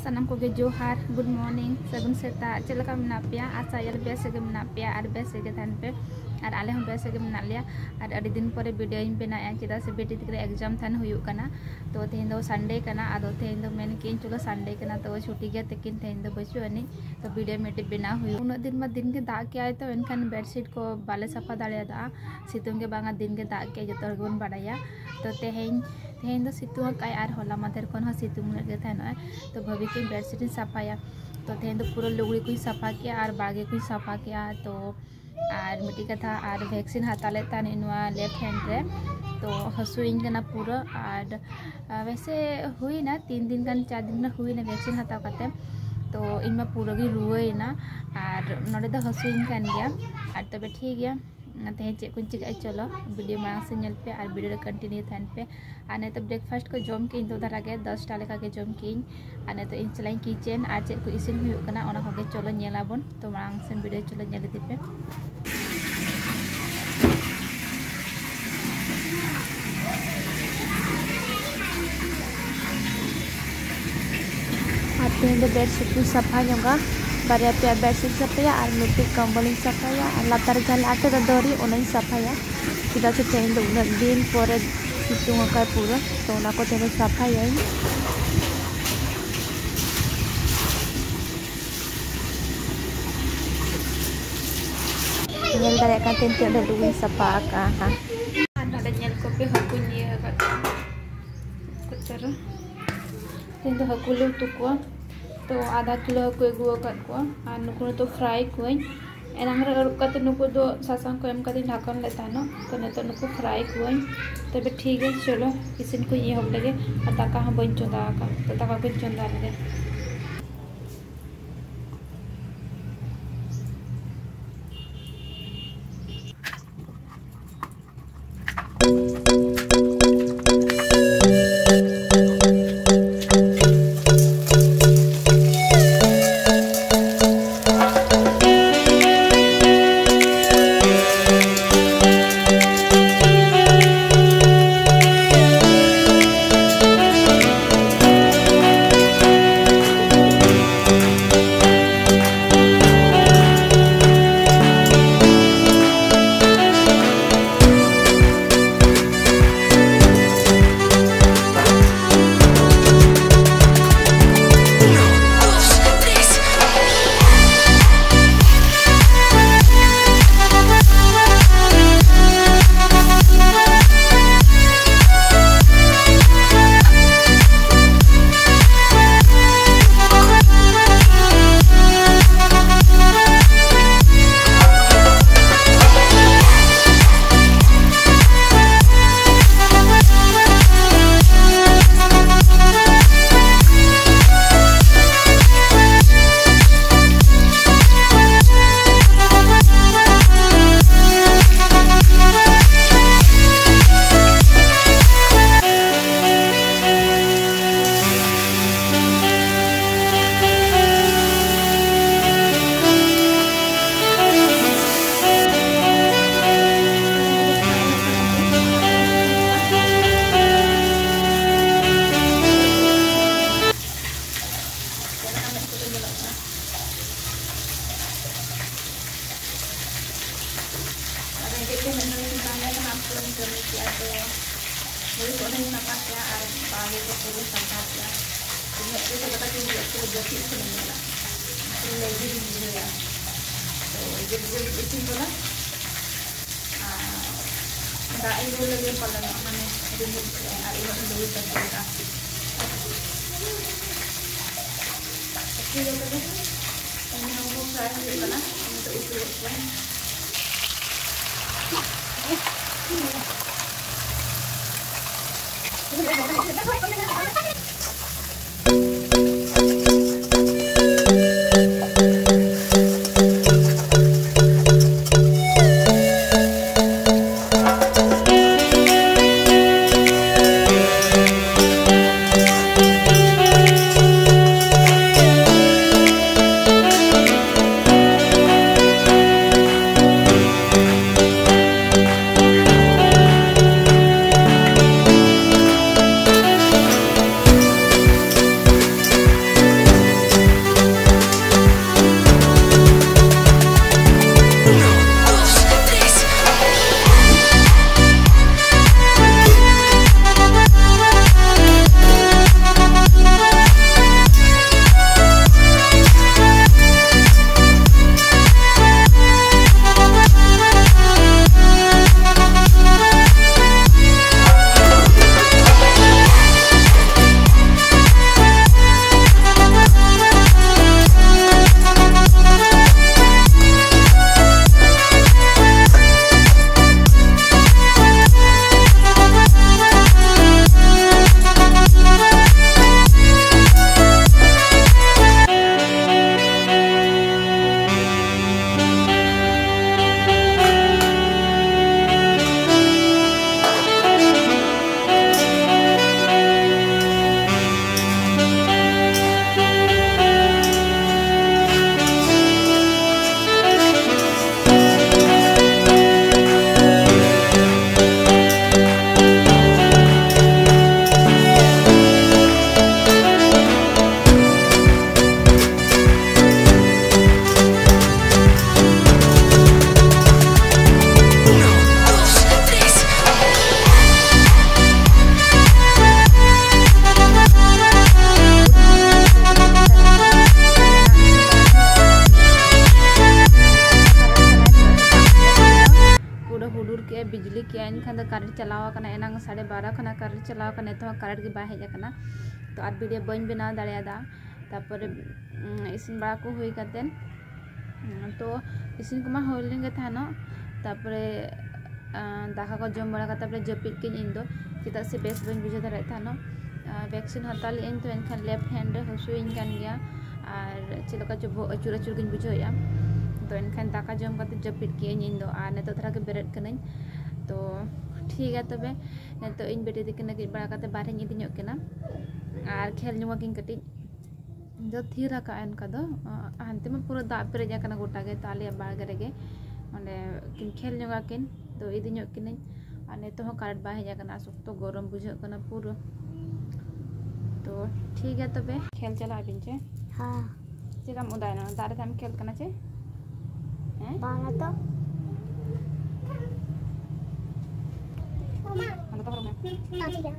Sanam ko ge johar, good morning, sagun seta, celaka menapia, asa yal biasa ge menapia, ada biasa ge tanpe, ada aleh hom biasa ge menalia, ada din pore video in bena ya kita sebeti tikre exam than huyuk kana, to tehin do Sunday kana, ado tehin do men kin chulo Sunday kana to chuti ge tekin tehin do bachu ani, to video meti bena huyuk. Unat din ma din ge dak ke ay to enkan bedsheet ko bale safa dalya da, situng ge banga din ge dak ke jotor gun badaya, to tehin do situng kai ar hola mater kon ha situng ge thano तो भभी की bedsheet सफा या तो तेहन तो पूरा लुगड़ी को सफा किया और बागे को सफा किया तो और मिट्टी कथा और वैक्सीन हाताले तान इनवा लेफ्ट हैंड रे तो हसुइन कना पूरा और वैसे हुई ना 3 दिन का 4 दिन हुई ना वैक्सीन हाता करते तो इनमें पूरा की रुए ना और नोड़े तो हसुइन कान गया और तबे ठीक गया तेहन चे कुछ चिका चलो वीडियो मांग से नल पे और वीडियो कंटिन्यू थान पे आने तो ब्रेकफास्ट को जम की तो धरा के 10 टा लेका के जम की आने तो इन चलाई किचन और चे को इसिन हुई कना ओना को चलो नेलाबन तो मांग से वीडियो चलो नेल दी पे आते हैं तो बेडशीट को सफा होगा बारे पे बेडशीट सफाया और मिट्टी कंबल सफाया और लातार जल आते तो दौरी उन्हें सफाया चेदा से तेहन तो उन दिन पर सितुंग का पूरा तो उना को तेहन सफाया nyel dari akan tentu ada duit sapa akan ada nyel kopi hakunya kat kucar tentu hakulu tu ko तो आधा किलो को गुआ कट को और नुकुन तो फ्राई कोई एनांग रे कत नुकु दो सासांग को एम कति ढाकन लेता न तो ने तो नुकु फ्राई कोई तबे ठीक है चलो इसिन को ये हम लगे और दाका हम बन चंदा का तो दाका को चंदा लगे करंट चलाव कना एनांग 12:30 खना करंट चलाव कना तो करंट के बाय हेज कना तो आर वीडियो बन बनाव दाड़ेयादा तापर इसिन बड़ा को हुई कते तो इसिन को मा होलिंग थानो तापरे दाका को जम बड़ा तापरे जपित के इन दो चिता से बेस बन बुझे दाड़े थानो वैक्सीन हताली इन तो एनखान लेफ्ट हैंड हसुइन कान गया और चिलका जो अचुर अचुर गिन बुझोया तो एनखान दाका जम कते जपित के इन दो आ नेतो धरा के बेरेट कनई तो ठीक है तबे नेतो इन बेटी दिकन के बड़ा कते बारे इदी ᱧᱚᱜ केना और खेल ᱧᱚᱜ किन कटी दो थीरा का एनका दो हानते में पूरा दा पेरेज कना गोटा गे ताले बागे रेगे ओंडे किन खेल ᱧᱚᱜ किन तो इदी ᱧᱚᱜ किन और नेतो हो करंट बा हेज कना सख्तो गरम बुझो कना पूरा तो ठीक है तबे खेल चला बिन चे हां चिकम उदाय ना दारे हम खेल कना चे हैं बांगा तो mama ano to ro me ठीक है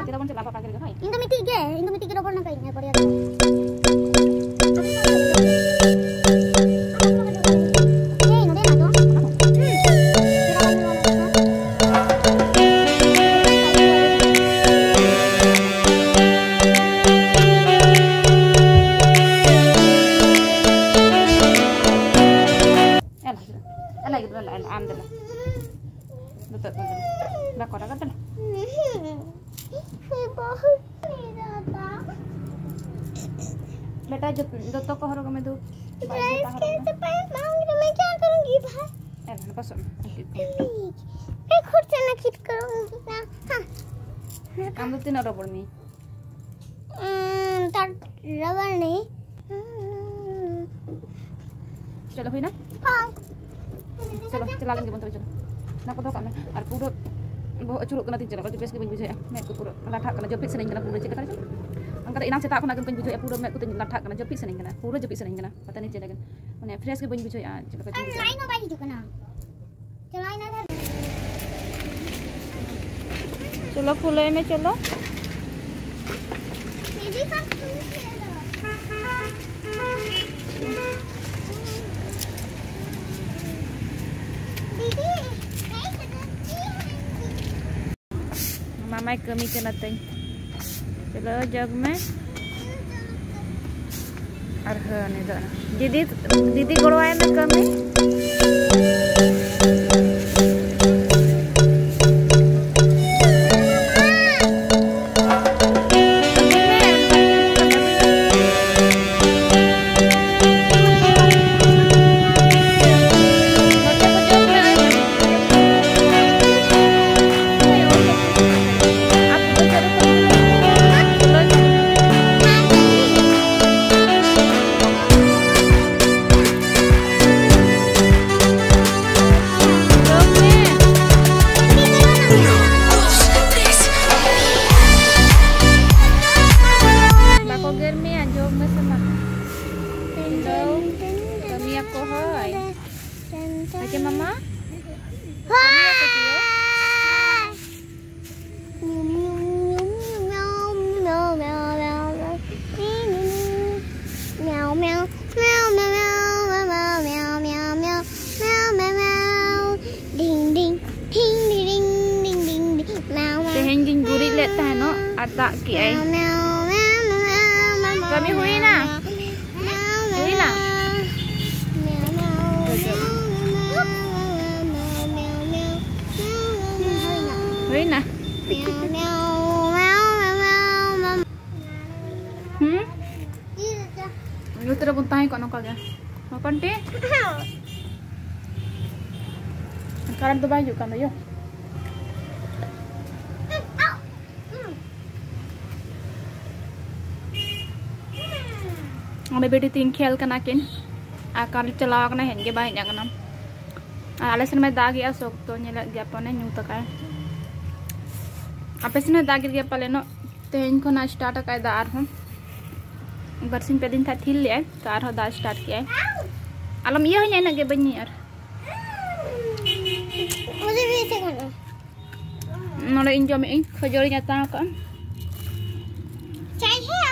kita pun celapa pakai kan Indomie 3 robor na kain ya Korea बेटा जो तो को हरो में दो मैं क्या करूंगी भाई ऐसा पसंद मैं खुद से ना खिट करूंगी ना हां हम तो तीन रबड़ में तार रबड़ नहीं चलो हुई ना हां चलो चला लेंगे बंद चलो ना को तो काम और पूरा बहुत अचुरक कना तीन चला को बेस के बन बुझे मैं को पूरा लाठा कना जो फिक्स नहीं कना पूरा चेक करे अंका इनाम से ताकना गन बुझे पूरा मैं को तीन लाठा कना जो फिक्स नहीं कना पूरा जो फिक्स नहीं कना पता नहीं चलेगा माने फ्रेश के बन बुझे चलो को लाइन में बाई कना चलो आइना चलो फुले में चलो दीदी का मामा कमी के नतई चलो जग में और दीदी दीदी गोड़वाए में कमी Oke mama. Tehengin gurit let tano atak ki ai. Kami hui na. Hui na. Hui na. Lu terus puntahin kok nongkol ya. Makan deh. Sekarang tuh baju kan yuk. Ada bedi तीन खेल करना किन आकार चलाव करना हेंगे बाहर जाना आलेसन में दाग या सोक तो नीला गया पने न्यू तक है आप इसने दाग गया पले नो तो इनको ना स्टार्ट कर दार हूँ बरसिंग पे दिन था थिल लिया तो आर हो दार स्टार्ट किया आलम ये है ना के बनी यार मुझे भी ऐसे करना नोले इंजॉय में खजूर जाता है कौन चाहिए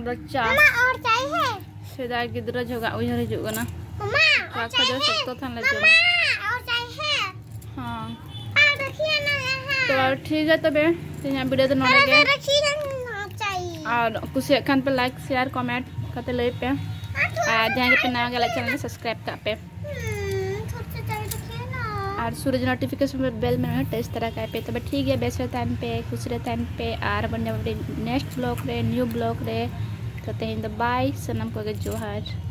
बच्चा मम्मा और चाहिए सेदा गिदरा जगह उधर हिजुग ना मम्मा और चाहिए खजूर सब तो थान ले जो मम्मा और चाहिए हां तो ठीक है तबे यहाँ वीडियो तो नोड़े और कुछ खान पे लाइक शेयर कमेंट करते ले पे और ध्यान पे नया गला चैनल सब्सक्राइब कर पे और सूरज नोटिफिकेशन में बेल में टेस्ट तरह का पे तबे ठीक है बेस्ट रहता पे खुश रहता पे और बने नेक्स्ट ब्लॉग रे न्यू ब्लॉग रे तो बाय सनम को जोहार।